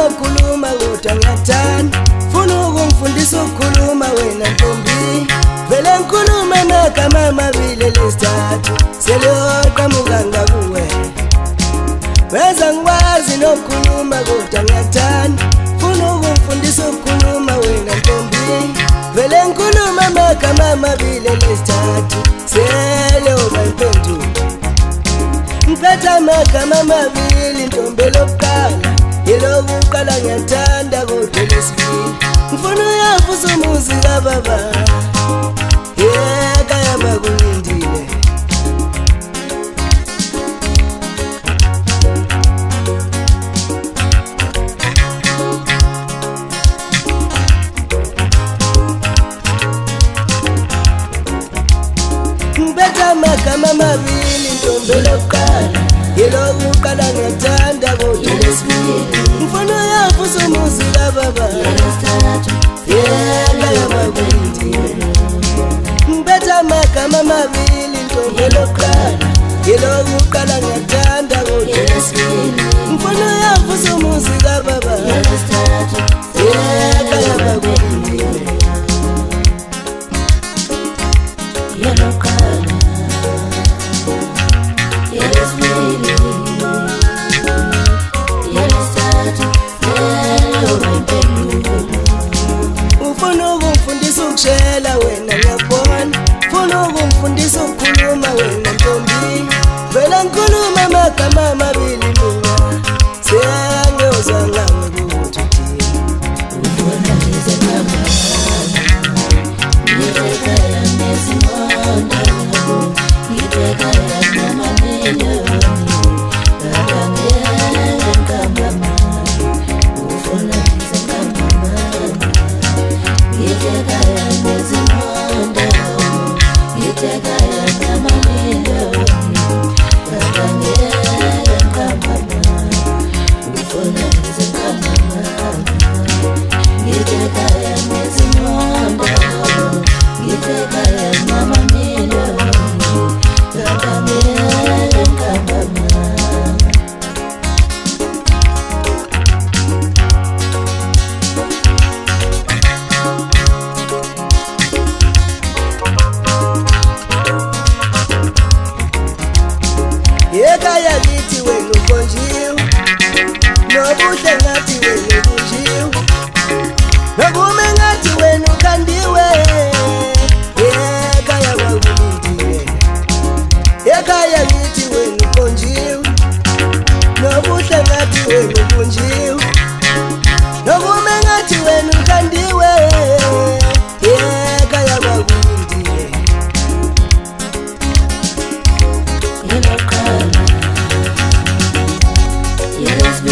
unokhuluma kodwa ngiyathanda funa ukungifundisa ukukhuluma wena ntombi vele ngikhuluma amagama amabili lesithathu seliyoqhamuka ngakuwe weza ngikwazi nokukhuluma kodwa ngiyathanda funa ukungifundisa ukukhuluma wena ntombi vele ngikhuluma amagama amabili lesithathu seliyoba impendulo ngiphethe amagama amabili ntombi lokuqala yelokuqala ngiyathanda kodwa lesibili ngifuna uyavusa umuzi kababa yeka bakulindile ngiphethe amagama amabili ntombi lokuqala yelokuqala ngiyathanda kodwa lesibili ngifuna uyavusa umuzi kababa yeka bakulindile ngiphethe amagama amabili ntombi lokuqala yelokuqala ngiyathanda kodwa lesibili ngifuna uyavusa umuzi kababa yeka bakulindile ufuna ukungifundisa ukushela wena ngiyabona funa ukungifundisa ukukhuluma wena ntombi vele ngikhuluma amagama amabili mina sengiyozwa ngawe ukuthi ufuna ngizekama ngiyekaya nezimonda ngiyekaya namamiliyoni ekhaya kithi wena ukhonjiwe nobuhle ngathi wena ubunjiwe nokume ngathi wena ukhandiwe ekhaya kwakulindile ekhaya kithi wena ukhonjiwe nobuhle ngathi wena ubunjiwe nokume ngathi wena ukhandiwe ekhaya kwakulindile Yes,